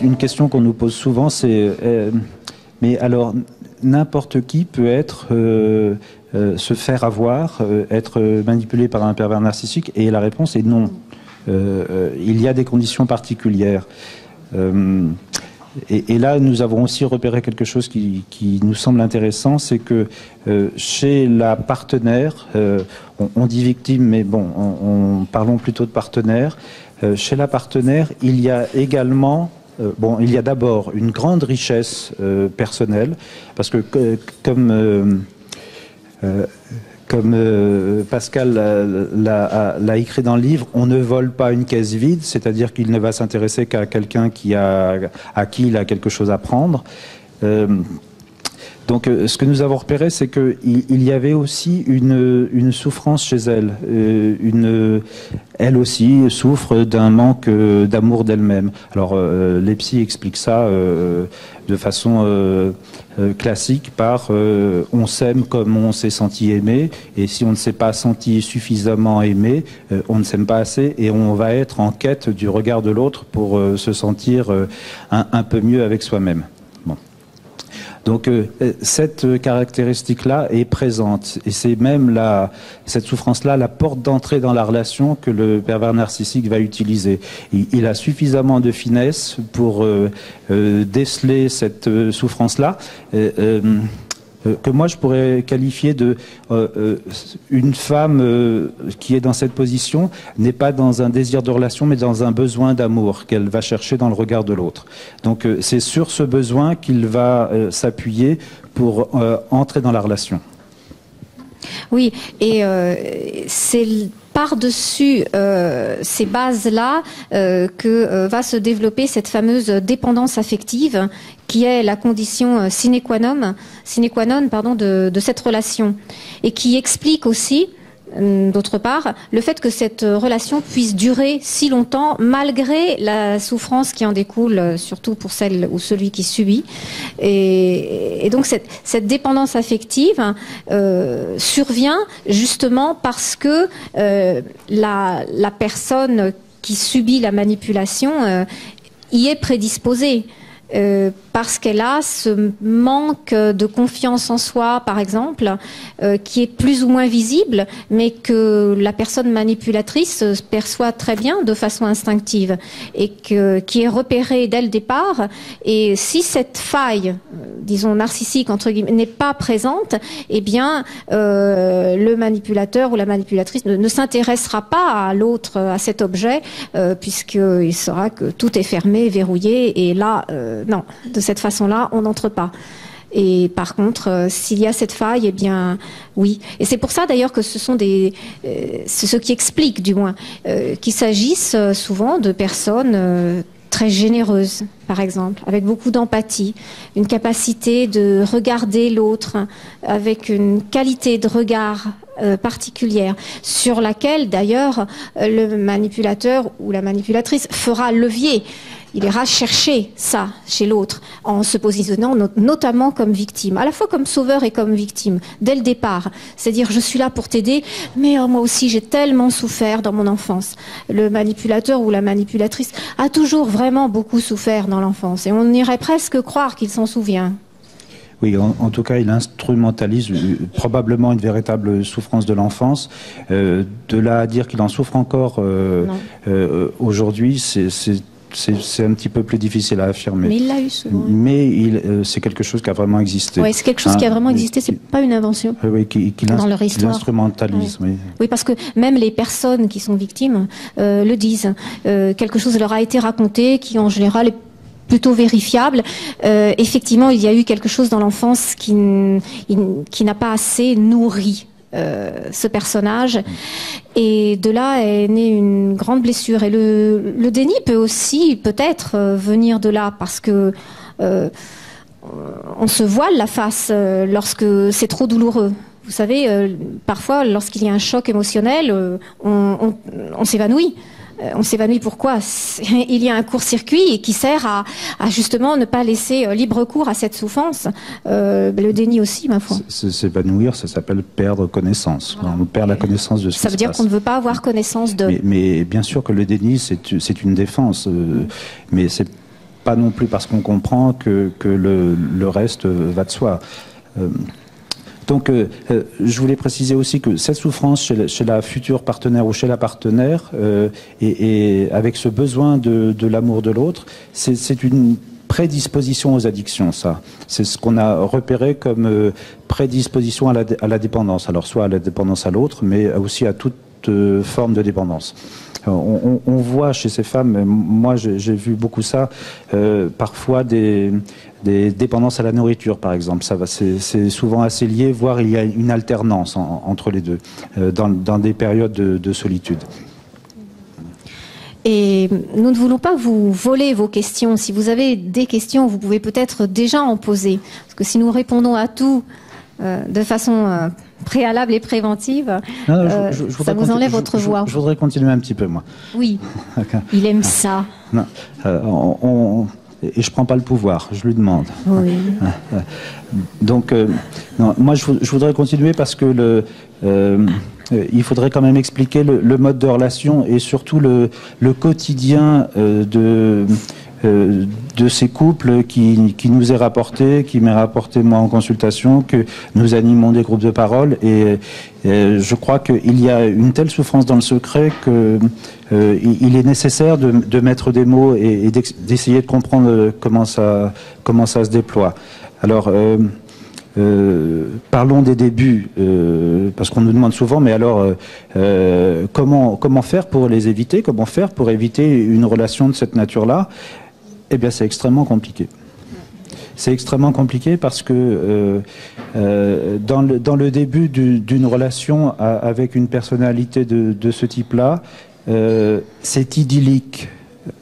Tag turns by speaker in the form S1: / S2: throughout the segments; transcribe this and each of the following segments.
S1: Une question qu'on nous pose souvent, c'est mais alors n'importe qui peut être se faire avoir, être manipulé par un pervers narcissique, et la réponse est non. Il y a des conditions particulières. Et là, nous avons aussi repéré quelque chose qui nous semble intéressant, c'est que chez la partenaire, on dit victime, mais bon, parlons plutôt de partenaire. Chez la partenaire, il y a également, il y a d'abord une grande richesse personnelle, parce que comme Pascal l'a écrit dans le livre, on ne vole pas une caisse vide, c'est-à-dire qu'il ne va s'intéresser qu'à quelqu'un à qui il a quelque chose à prendre. Donc, ce que nous avons repéré, c'est qu'il y avait aussi une souffrance chez elle. Elle aussi souffre d'un manque d'amour d'elle-même. Alors, les psys expliquent ça de façon classique par on s'aime comme on s'est senti aimé, et si on ne s'est pas senti suffisamment aimé, on ne s'aime pas assez, et on va être en quête du regard de l'autre pour se sentir un peu mieux avec soi-même. Donc cette caractéristique-là est présente, et c'est même cette souffrance-là la porte d'entrée dans la relation que le pervers narcissique va utiliser. Il a suffisamment de finesse pour déceler cette souffrance-là, que moi je pourrais qualifier de une femme qui est dans cette position n'est pas dans un désir de relation, mais dans un besoin d'amour qu'elle va chercher dans le regard de l'autre. Donc c'est sur ce besoin qu'il va s'appuyer pour entrer dans la relation.
S2: Oui, et c'est par-dessus ces bases-là que va se développer cette fameuse dépendance affective qui est la condition sine qua non de cette relation, et qui explique aussi, d'autre part, le fait que cette relation puisse durer si longtemps malgré la souffrance qui en découle, surtout pour celle ou celui qui subit. Et donc cette dépendance affective survient justement parce que la personne qui subit la manipulation y est prédisposée. Parce qu'elle a ce manque de confiance en soi, par exemple, qui est plus ou moins visible, mais que la personne manipulatrice perçoit très bien de façon instinctive, et qui est repérée dès le départ. Et si cette faille, disons narcissique entre guillemets, n'est pas présente, eh bien le manipulateur ou la manipulatrice ne s'intéressera pas à l'autre, à cet objet, puisqu'il saura que tout est fermé, verrouillé, et là non, de cette façon-là, on n'entre pas. Et par contre, s'il y a cette faille, eh bien, oui. Et c'est pour ça d'ailleurs que ce sont c'est ce qui explique, du moins, qu'il s'agisse souvent de personnes très généreuses, par exemple, avec beaucoup d'empathie, une capacité de regarder l'autre avec une qualité de regard particulière, sur laquelle d'ailleurs le manipulateur ou la manipulatrice fera levier. Il ira chercher ça chez l'autre en se positionnant notamment comme victime, à la fois comme sauveur et comme victime, dès le départ. C'est-à-dire, je suis là pour t'aider, mais moi aussi j'ai tellement souffert dans mon enfance. Le manipulateur ou la manipulatrice a toujours vraiment beaucoup souffert dans l'enfance, et on irait presque croire qu'il s'en souvient.
S1: Oui, en tout cas, il instrumentalise probablement une véritable souffrance de l'enfance. De là à dire qu'il en souffre encore aujourd'hui, c'est un petit peu plus difficile à affirmer.
S2: Mais il l'a eu souvent.
S1: Mais c'est quelque chose qui a vraiment existé.
S2: Oui, c'est quelque chose qui a vraiment existé, c'est pas une invention.
S1: Oui, qui
S2: dans leur histoire.
S1: L'instrumentalise, oui.
S2: Oui, parce que même les personnes qui sont victimes le disent. Quelque chose leur a été raconté qui, en général, est plutôt vérifiable. Effectivement, il y a eu quelque chose dans l'enfance qui n'a pas assez nourri ce personnage, et de là est née une grande blessure, et le déni peut aussi peut-être venir de là, parce que on se voile la face lorsque c'est trop douloureux. Vous savez, parfois lorsqu'il y a un choc émotionnel, on s'évanouit. On s'évanouit, pourquoi? Il y a un court-circuit qui sert à justement ne pas laisser libre cours à cette souffrance. Le déni aussi, ma foi.
S1: S'évanouir, ça s'appelle perdre connaissance. Voilà. On perd la connaissance de ce qui se passe.
S2: Ça veut dire qu'on ne veut pas avoir connaissance de...
S1: Mais bien sûr que le déni, c'est une défense. Mais c'est pas non plus parce qu'on comprend que le reste va de soi. Donc, je voulais préciser aussi que cette souffrance chez la future partenaire ou chez la partenaire, et avec ce besoin de l'amour de l'autre, c'est une prédisposition aux addictions, ça. C'est ce qu'on a repéré comme prédisposition à la dépendance. Alors, soit à la dépendance à l'autre, mais aussi à toute forme de dépendance. On voit chez ces femmes, moi j'ai vu beaucoup ça, parfois des dépendances à la nourriture, par exemple. C'est souvent assez lié, voire il y a une alternance entre les deux, dans des périodes de solitude.
S2: Et nous ne voulons pas vous voler vos questions. Si vous avez des questions, vous pouvez peut-être déjà en poser. Parce que si nous répondons à tout de façon préalable et préventive, ça vous enlève votre voix.
S1: Je voudrais continuer un petit peu, moi.
S2: Oui, il aime ça.
S1: Non, et je prends pas le pouvoir, je lui demande.
S2: Oui.
S1: Donc, non, moi, je voudrais continuer parce que il faudrait quand même expliquer le mode de relation et surtout le quotidien de ces couples qui nous est rapporté, qui m'est rapporté moi en consultation, que nous animons des groupes de parole, et je crois qu'il y a une telle souffrance dans le secret que il est nécessaire de mettre des mots et d'essayer de comprendre comment ça se déploie. Alors, parlons des débuts, parce qu'on nous demande souvent, mais alors comment faire pour les éviter? Comment faire pour éviter une relation de cette nature-là? Eh bien, c'est extrêmement compliqué. C'est extrêmement compliqué parce que dans le début d'une relation avec une personnalité de ce type-là, c'est idyllique.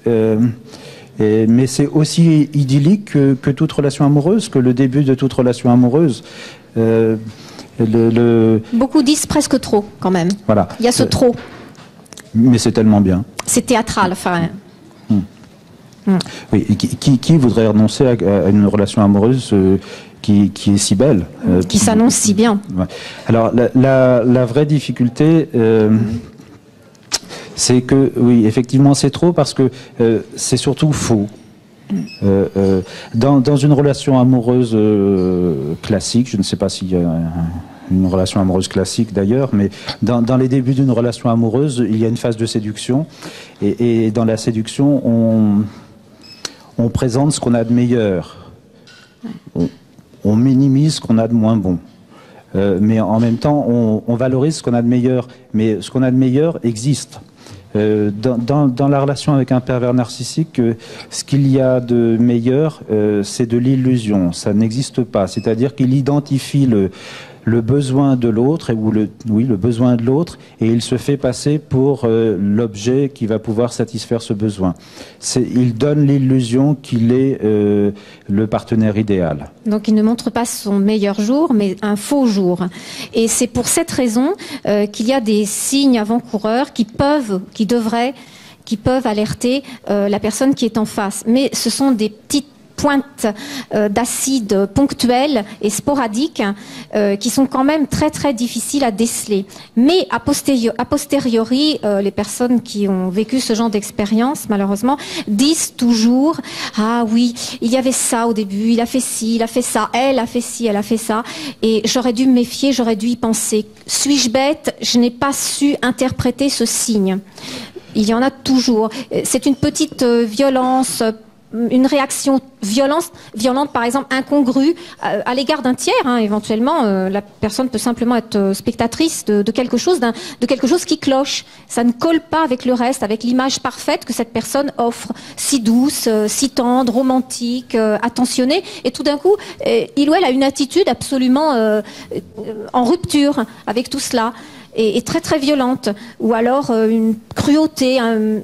S1: Mais c'est aussi idyllique que toute relation amoureuse, que le début de toute relation amoureuse.
S2: Beaucoup disent presque trop, quand même.
S1: Voilà.
S2: Il y a ce trop.
S1: Mais c'est tellement bien.
S2: C'est théâtral, enfin.
S1: Oui, qui voudrait renoncer à une relation amoureuse qui est si belle,
S2: qui s'annonce si bien.
S1: Ouais. Alors, la vraie difficulté... c'est que, oui, effectivement, c'est trop parce que c'est surtout faux. Dans une relation amoureuse classique, je ne sais pas s'il y a une relation amoureuse classique d'ailleurs, mais dans les débuts d'une relation amoureuse, il y a une phase de séduction. Et dans la séduction, on présente ce qu'on a de meilleur. On minimise ce qu'on a de moins bon. Mais en même temps, on valorise ce qu'on a de meilleur. Mais ce qu'on a de meilleur existe. Dans la relation avec un pervers narcissique, ce qu'il y a de meilleur, c'est de l'illusion. Ça n'existe pas. C'est-à-dire qu'il identifie le besoin de l'autre, le besoin de l'autre, et il se fait passer pour l'objet qui va pouvoir satisfaire ce besoin. Il donne l'illusion qu'il est le partenaire idéal.
S2: Donc il ne montre pas son meilleur jour, mais un faux jour. Et c'est pour cette raison qu'il y a des signes avant-coureurs qui peuvent alerter la personne qui est en face. Mais ce sont des petites pointes d'acide ponctuelles et sporadiques qui sont quand même très très difficiles à déceler. Mais a posteriori, les personnes qui ont vécu ce genre d'expérience, malheureusement, disent toujours « Ah oui, il y avait ça au début, il a fait ci, il a fait ça, elle a fait ci, elle a fait ça, et j'aurais dû me méfier, j'aurais dû y penser. Suis-je bête? Je n'ai pas su interpréter ce signe. » Il y en a toujours. C'est une petite violence, une réaction violente, par exemple, incongrue à l'égard d'un tiers. Éventuellement, la personne peut simplement être spectatrice de quelque chose, de quelque chose qui cloche. Ça ne colle pas avec le reste, avec l'image parfaite que cette personne offre, si douce, si tendre, romantique, attentionnée. Et tout d'un coup, il ou elle a une attitude absolument en rupture avec tout cela. Et très très violente, ou alors une cruauté,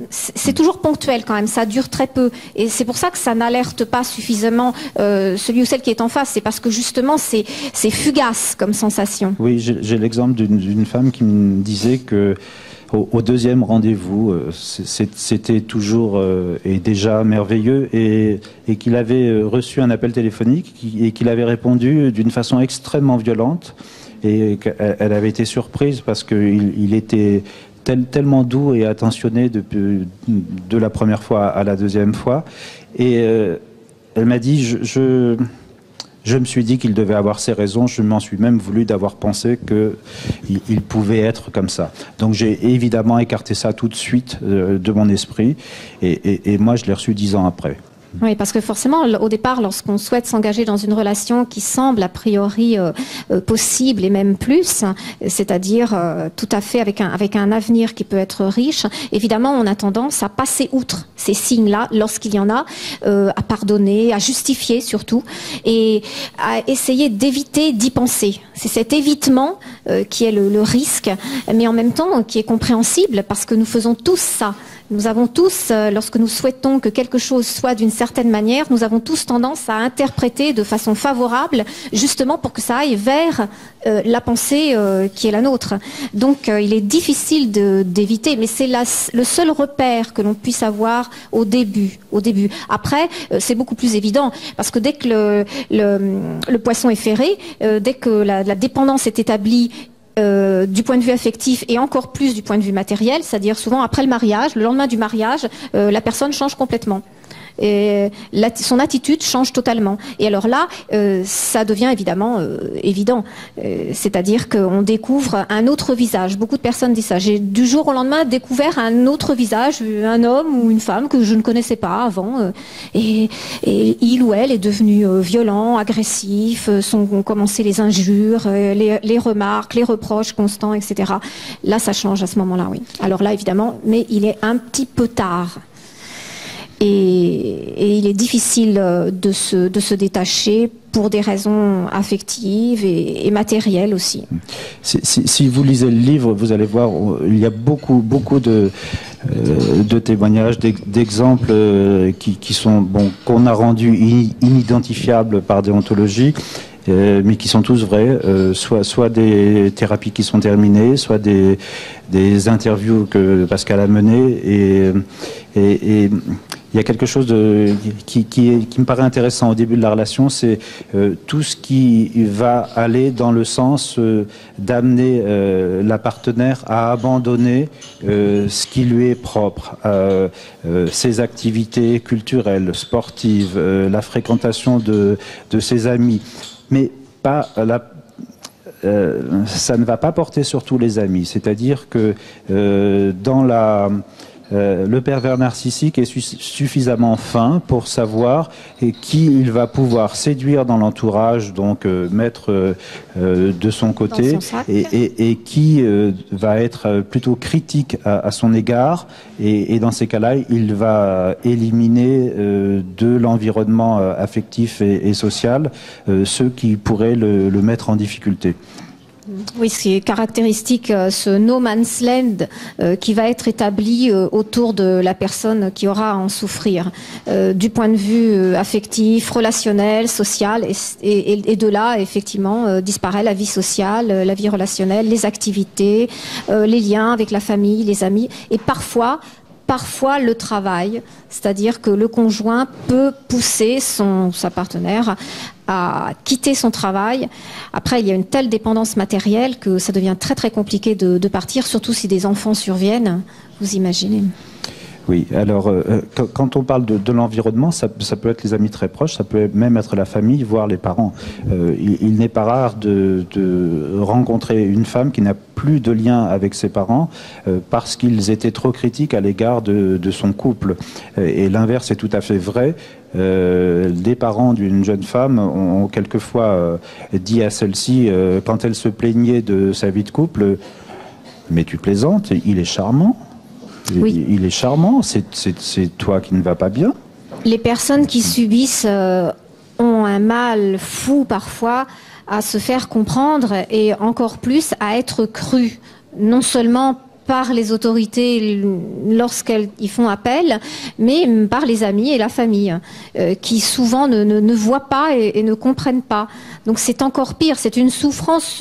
S2: c'est toujours ponctuel quand même, ça dure très peu, et c'est pour ça que ça n'alerte pas suffisamment celui ou celle qui est en face, c'est parce que justement c'est fugace comme sensation.
S1: Oui, j'ai l'exemple d'une femme qui me disait que au deuxième rendez-vous, c'était toujours et déjà merveilleux, et qu'il avait reçu un appel téléphonique et qu'il avait répondu d'une façon extrêmement violente. Et qu'elle avait été surprise parce qu'il était tellement doux et attentionné de la première fois à la deuxième fois. Et elle m'a dit, je me suis dit qu'il devait avoir ses raisons, je m'en suis même voulu d'avoir pensé qu'il pouvait être comme ça. Donc j'ai évidemment écarté ça tout de suite de mon esprit, et moi je l'ai reçu 10 ans après.
S2: Oui, parce que forcément, au départ, lorsqu'on souhaite s'engager dans une relation qui semble a priori possible et même plus, c'est-à-dire tout à fait avec un avenir qui peut être riche, évidemment, on a tendance à passer outre ces signes-là, lorsqu'il y en a, à pardonner, à justifier surtout, et à essayer d'éviter d'y penser. C'est cet évitement qui est le risque, mais en même temps qui est compréhensible, parce que nous faisons tous ça. Nous avons tous, lorsque nous souhaitons que quelque chose soit d'une certaine manière, nous avons tous tendance à interpréter de façon favorable, justement pour que ça aille vers la pensée qui est la nôtre. Donc il est difficile d'éviter, mais c'est le seul repère que l'on puisse avoir au début. Après, c'est beaucoup plus évident, parce que dès que le poisson est ferré, dès que la dépendance est établie, du point de vue affectif et encore plus du point de vue matériel, c'est-à-dire souvent après le mariage, le lendemain du mariage, la personne change complètement. Et son attitude change totalement. Et alors là, ça devient évidemment évident. C'est-à-dire qu'on découvre un autre visage. Beaucoup de personnes disent ça. J'ai du jour au lendemain découvert un autre visage, un homme ou une femme que je ne connaissais pas avant. Et il ou elle est devenu violent, agressif, ont commencé les injures, les remarques, les reproches constants, etc. Là, ça change à ce moment-là, oui. Alors là, évidemment, mais il est un petit peu tard. Et il est difficile de se détacher pour des raisons affectives et matérielles aussi.
S1: Si vous lisez le livre, vous allez voir, il y a beaucoup de témoignages, d'exemples qui sont qu'on a rendus inidentifiables par déontologie. Mais qui sont tous vrais, soit des thérapies qui sont terminées, soit des interviews que Pascal a menées, et il y a quelque chose qui me paraît intéressant au début de la relation, c'est tout ce qui va aller dans le sens d'amener la partenaire à abandonner ce qui lui est propre, ses activités culturelles, sportives, la fréquentation de ses amis. Mais pas ça ne va pas porter sur tous les amis. C'est-à-dire que dans le pervers narcissique est suffisamment fin pour savoir qui il va pouvoir séduire dans l'entourage, donc mettre de son côté, et qui va être plutôt critique à son égard. Et dans ces cas-là, il va éliminer de l'environnement affectif et social ceux qui pourraient le mettre en difficulté.
S2: Oui, c'est caractéristique, ce no man's land qui va être établi autour de la personne qui aura à en souffrir, du point de vue affectif, relationnel, social, et de là, effectivement, disparaît la vie sociale, la vie relationnelle, les activités, les liens avec la famille, les amis, et parfois le travail, c'est-à-dire que le conjoint peut pousser sa partenaire à quitter son travail. Après, il y a une telle dépendance matérielle que ça devient très très compliqué de partir, surtout si des enfants surviennent, vous imaginez.
S1: Oui, alors quand on parle de l'environnement, ça peut être les amis très proches, ça peut même être la famille, voire les parents. Il n'est pas rare de rencontrer une femme qui n'a plus de lien avec ses parents parce qu'ils étaient trop critiques à l'égard de son couple. Et l'inverse est tout à fait vrai. Les parents d'une jeune femme ont quelquefois dit à celle-ci, quand elle se plaignait de sa vie de couple, « Mais tu plaisantes, il est charmant ». Oui. Il est charmant, c'est toi qui ne vas pas bien.
S2: Les personnes qui subissent ont un mal fou parfois à se faire comprendre et encore plus à être crues, non seulement par les autorités lorsqu'elles y font appel, mais par les amis et la famille, qui souvent ne voient pas et ne comprennent pas. Donc c'est encore pire, c'est une souffrance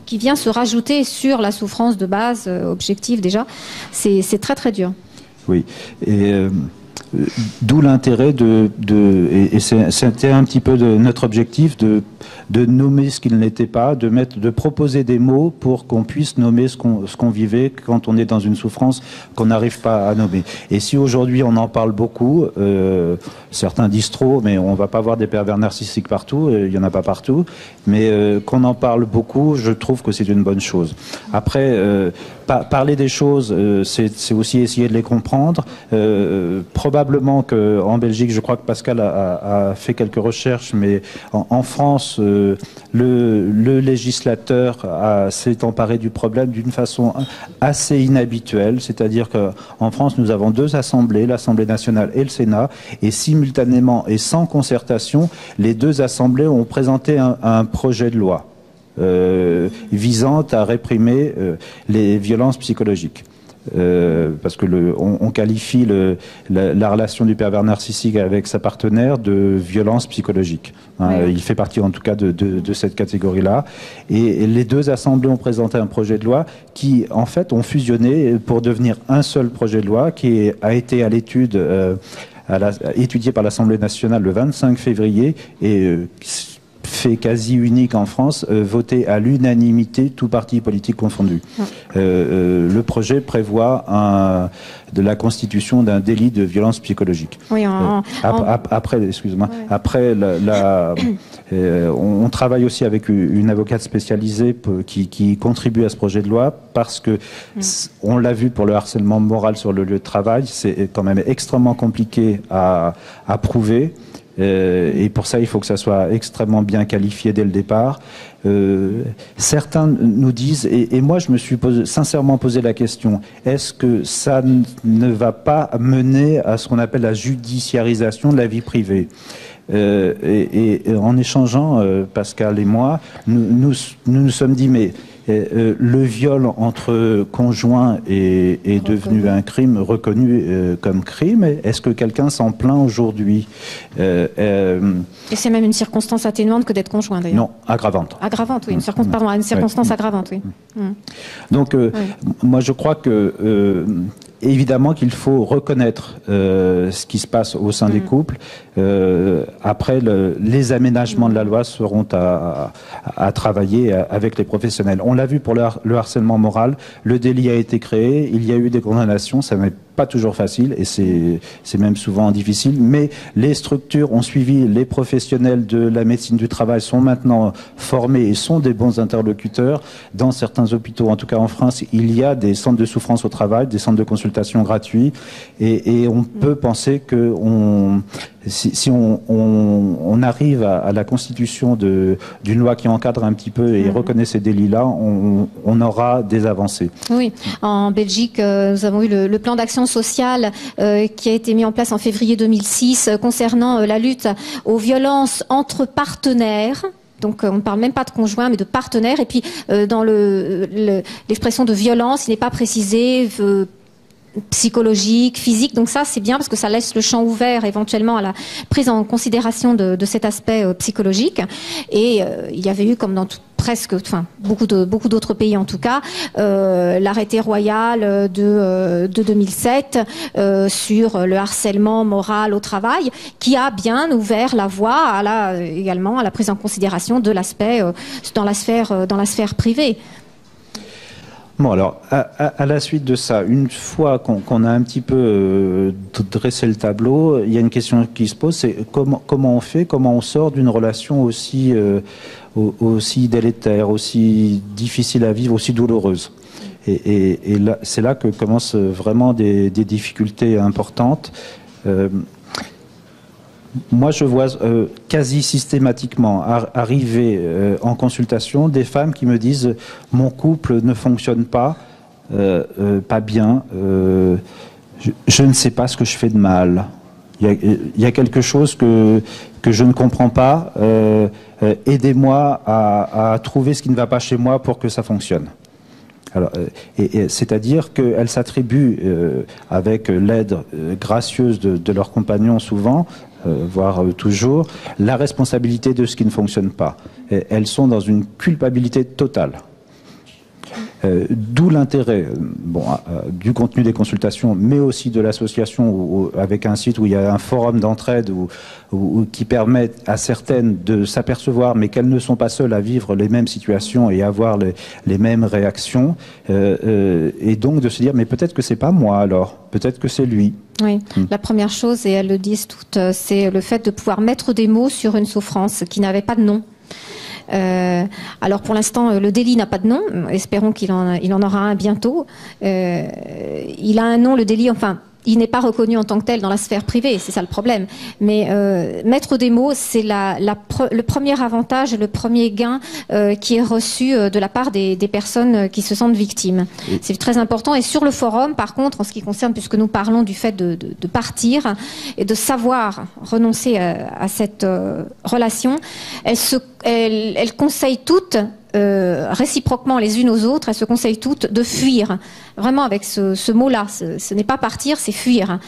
S2: qui vient se rajouter sur la souffrance de base, objective déjà. C'est très très dur.
S1: Oui, et D'où l'intérêt et c'était un petit peu notre objectif de nommer ce qu'il n'était pas, de proposer des mots pour qu'on puisse nommer ce qu'on vivait quand on est dans une souffrance qu'on n'arrive pas à nommer. Et si aujourd'hui on en parle beaucoup, certains disent trop, mais on va pas voir des pervers narcissiques partout, il y en a pas partout, mais qu'on en parle beaucoup, je trouve que c'est une bonne chose. Après, parler des choses, c'est aussi essayer de les comprendre. Probablement qu'en Belgique, je crois que Pascal a fait quelques recherches, mais en France, le législateur s'est emparé du problème d'une façon assez inhabituelle, c'est-à-dire qu'en France, nous avons deux assemblées, l'Assemblée nationale et le Sénat, et simultanément et sans concertation, les deux assemblées ont présenté un projet de loi visant à réprimer les violences psychologiques. Parce que on qualifie la relation du pervers narcissique avec sa partenaire de violence psychologique. Hein, il fait partie en tout cas de cette catégorie-là. Et les deux assemblées ont présenté un projet de loi qui, en fait, ont fusionné pour devenir un seul projet de loi qui a été à l'étude, étudié par l'Assemblée nationale le 25 février et fait quasi unique en France, voté à l'unanimité, tout parti politique confondu. Le projet prévoit de la constitution d'un délit de violence psychologique.
S2: Oui,
S1: après, excuse-moi, après, on travaille aussi avec une avocate spécialisée qui contribue à ce projet de loi parce que on l'a vu pour le harcèlement moral sur le lieu de travail, c'est quand même extrêmement compliqué à prouver. Et pour ça, il faut que ça soit extrêmement bien qualifié dès le départ. Certains nous disent, et moi je me suis sincèrement posé la question, est-ce que ça ne va pas mener à ce qu'on appelle la judiciarisation de la vie privée ? Et en échangeant, Pascal et moi, nous sommes dit, mais le viol entre conjoints est devenu un crime reconnu comme crime. Est-ce que quelqu'un s'en plaint aujourd'hui
S2: Et c'est même une circonstance atténuante que d'être conjoint, d'ailleurs.
S1: Non, aggravante.
S2: Aggravante, oui. Une circonstance aggravante, oui.
S1: Donc, moi, je crois que évidemment qu'il faut reconnaître ce qui se passe au sein des couples. Après, les aménagements de la loi seront à travailler avec les professionnels. On l'a vu pour le harcèlement moral. Le délit a été créé. Il y a eu des condamnations. Ça n'est pas toujours facile et c'est même souvent difficile. Mais les structures ont suivi. Les professionnels de la médecine du travail sont maintenant formés et sont des bons interlocuteurs. Dans certains hôpitaux, en tout cas en France, il y a des centres de souffrance au travail, des centres de consultation gratuits. Et on peut penser que si on arrive à la constitution d'une loi qui encadre un petit peu et reconnaît ces délits-là, on aura des avancées.
S2: Oui, en Belgique, nous avons eu le plan d'action sociale qui a été mis en place en février 2006 concernant la lutte aux violences entre partenaires. Donc on ne parle même pas de conjoint, mais de partenaire. Et puis dans l'expression de violence, il n'est pas précisé psychologique, physique. Donc ça, c'est bien parce que ça laisse le champ ouvert éventuellement à la prise en considération de cet aspect psychologique. Et il y avait eu, comme dans beaucoup d'autres pays en tout cas, l'arrêté royal de 2007 sur le harcèlement moral au travail, qui a bien ouvert la voie également à la prise en considération de l'aspect dans la sphère privée.
S1: Bon, alors, à la suite de ça, une fois qu'on a un petit peu dressé le tableau, il y a une question qui se pose, c'est comment on fait, comment on sort d'une relation aussi délétère, aussi difficile à vivre, aussi douloureuse. Et là, c'est là que commencent vraiment des difficultés importantes. Moi, je vois quasi systématiquement arriver en consultation des femmes qui me disent « mon couple ne fonctionne pas bien, je ne sais pas ce que je fais de mal, il y a quelque chose que je ne comprends pas, aidez-moi à trouver ce qui ne va pas chez moi pour que ça fonctionne ». Alors, c'est-à-dire qu'elles s'attribuent, avec l'aide gracieuse de leurs compagnons souvent, voire toujours, la responsabilité de ce qui ne fonctionne pas. Elles sont dans une culpabilité totale. D'où l'intérêt du contenu des consultations, mais aussi de l'association avec un site où il y a un forum d'entraide qui permet à certaines de s'apercevoir, mais qu'elles ne sont pas seules à vivre les mêmes situations et avoir les mêmes réactions, et donc de se dire mais peut-être que c'est pas moi alors, peut-être que c'est lui.
S2: Oui, la première chose, et elles le disent toutes, c'est le fait de pouvoir mettre des mots sur une souffrance qui n'avait pas de nom. Alors pour l'instant, le délit n'a pas de nom. Espérons qu'il en aura un bientôt. Il a un nom, le délit. Enfin, il n'est pas reconnu en tant que tel dans la sphère privée. C'est ça le problème. Mais mettre des mots, c'est le premier avantage, le premier gain qui est reçu de la part des personnes qui se sentent victimes. C'est très important. Et sur le forum, par contre, en ce qui concerne, puisque nous parlons du fait de partir et de savoir renoncer à cette relation, elles conseillent toutes, réciproquement les unes aux autres, elles se conseillent toutes de fuir. Vraiment avec ce mot-là, ce n'est pas partir, c'est fuir.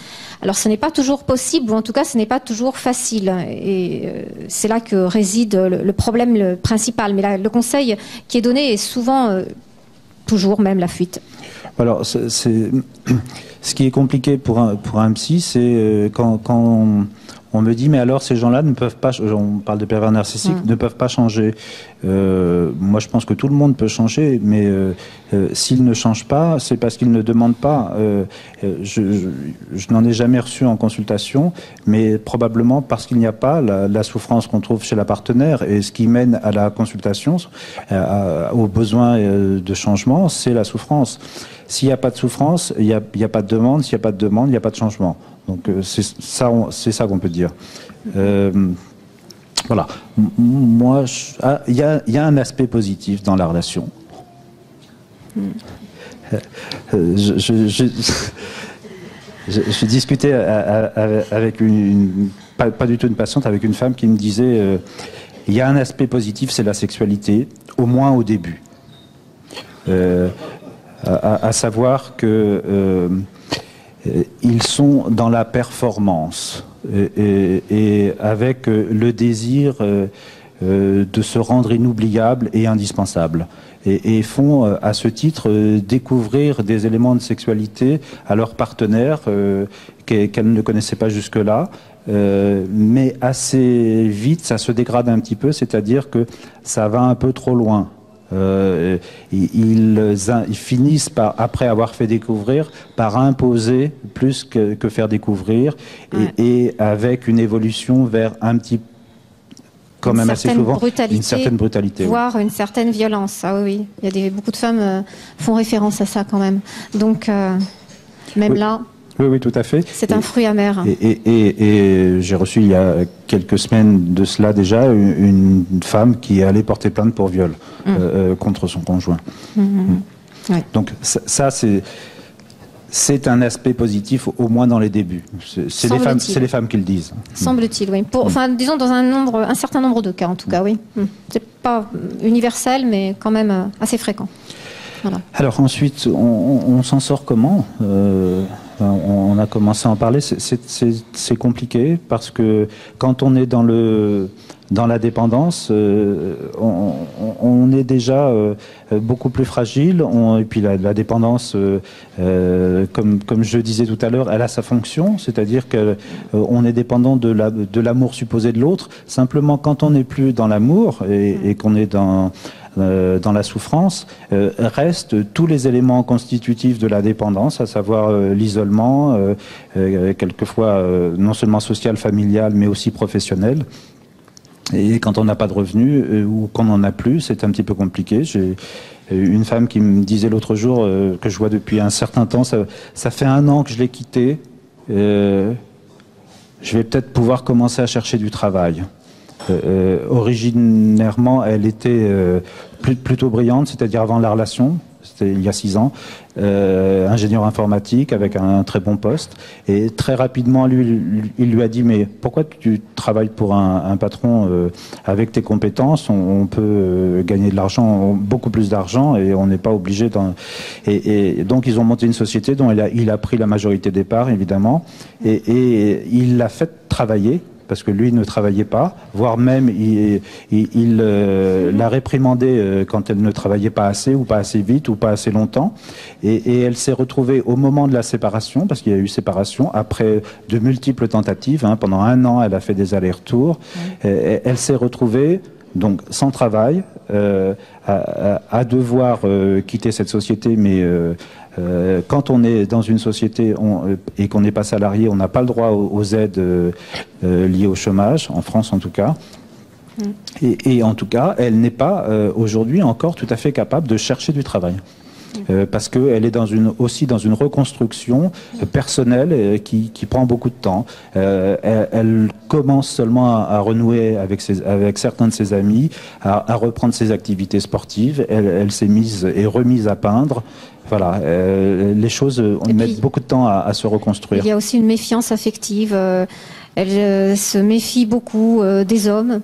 S2: Alors ce n'est pas toujours possible, ou en tout cas ce n'est pas toujours facile. Et c'est là que réside le problème principal. Mais là, le conseil qui est donné est souvent, toujours même, la fuite.
S1: Alors, ce qui est compliqué pour un psy, c'est quand on me dit mais alors ces gens-là ne peuvent pas, on parle de pervers narcissiques, ne peuvent pas changer. Moi je pense que tout le monde peut changer, mais s'ils ne changent pas, c'est parce qu'ils ne demandent pas. Je n'en ai jamais reçu en consultation, mais probablement parce qu'il n'y a pas la souffrance qu'on trouve chez la partenaire, et ce qui mène à la consultation, au besoin de changement, c'est la souffrance. S'il n'y a pas de souffrance, il n'y a pas de demande. S'il n'y a pas de demande, il n'y a pas de changement. Donc c'est ça qu'on peut dire. Voilà. Moi, il y a un aspect positif dans la relation. Je discutais avec pas du tout une patiente, avec une femme qui me disait il y a un aspect positif, c'est la sexualité, au moins au début. À savoir que ils sont dans la performance et avec le désir de se rendre inoubliable et indispensable. Et font à ce titre découvrir des éléments de sexualité à leurs partenaires qu'elles ne connaissaient pas jusque-là. Mais assez vite, ça se dégrade un petit peu, c'est-à-dire que ça va un peu trop loin. Ils finissent par, après avoir fait découvrir, par imposer plus que faire découvrir, et avec une évolution vers un petit, quand même assez souvent, une certaine brutalité,
S2: voire une certaine violence. Ah oui, il y a beaucoup de femmes font référence à ça quand même. Donc même là.
S1: Oui, tout à fait.
S2: C'est un fruit amer.
S1: Et j'ai reçu il y a quelques semaines de cela déjà une femme qui est allée porter plainte pour viol contre son conjoint. Ouais. Donc ça c'est un aspect positif, au moins dans les débuts. C'est les femmes qui le disent.
S2: Semble-t-il, oui. Enfin, disons dans un certain nombre de cas, en tout cas, oui. C'est pas universel, mais quand même assez fréquent. Voilà. Alors
S1: ensuite, on s'en sort comment on a commencé à en parler. C'est compliqué parce que quand on est dans la dépendance, on est déjà beaucoup plus fragile. Et puis la dépendance, comme je disais tout à l'heure, elle a sa fonction, c'est-à-dire qu'on est dépendant de l'amour supposé de l'autre. Simplement, quand on n'est plus dans l'amour et qu'on est dans la souffrance, restent tous les éléments constitutifs de la dépendance, à savoir l'isolement, quelquefois non seulement social, familial, mais aussi professionnel. Et quand on n'a pas de revenus ou qu'on n'en a plus, c'est un petit peu compliqué. J'ai une femme qui me disait l'autre jour, que je vois depuis un certain temps, ça fait 1 an que je l'ai quitté, je vais peut-être pouvoir commencer à chercher du travail. Originairement, elle était plutôt brillante, c'est-à-dire avant la relation, c'était il y a 6 ans, ingénieur informatique avec un très bon poste. Et très rapidement, il lui a dit « Mais pourquoi tu travailles pour un patron avec tes compétences ? On peut gagner de l'argent, beaucoup plus d'argent, et on n'est pas obligé d'en... » Et donc, ils ont monté une société dont il a pris la majorité des parts, évidemment, et il l'a fait travailler, parce que lui ne travaillait pas, voire même il l'a réprimandée quand elle ne travaillait pas assez ou pas assez vite ou pas assez longtemps. Et elle s'est retrouvée au moment de la séparation, parce qu'il y a eu séparation, après de multiples tentatives. Pendant 1 an, elle a fait des allers-retours. Elle s'est retrouvée donc sans travail, à devoir quitter cette société, mais quand on est dans une société et qu'on n'est pas salarié, on n'a pas le droit aux aides liées au chômage, en France en tout cas. Et en tout cas, elle n'est pas aujourd'hui encore tout à fait capable de chercher du travail. Parce qu'elle est aussi dans une reconstruction personnelle qui prend beaucoup de temps. Elle commence seulement à renouer avec certains de ses amis, à reprendre ses activités sportives. Elle s'est mise et remise à peindre. Voilà, les choses mettent beaucoup de temps à se reconstruire.
S2: Il y a aussi une méfiance affective. Elle se méfie beaucoup des hommes,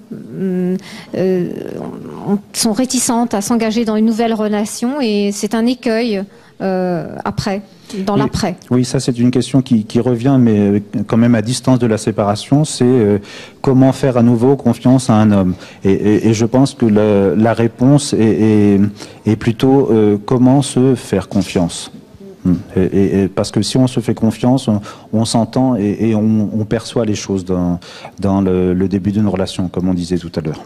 S2: sont réticentes à s'engager dans une nouvelle relation et c'est un écueil après, dans l'après.
S1: Oui, ça c'est une question qui revient, mais quand même à distance de la séparation, c'est comment faire à nouveau confiance à un homme. Et je pense que la réponse est plutôt comment se faire confiance. Parce que si on se fait confiance, on s'entend et on perçoit les choses dans le début d'une relation, comme on disait tout à l'heure.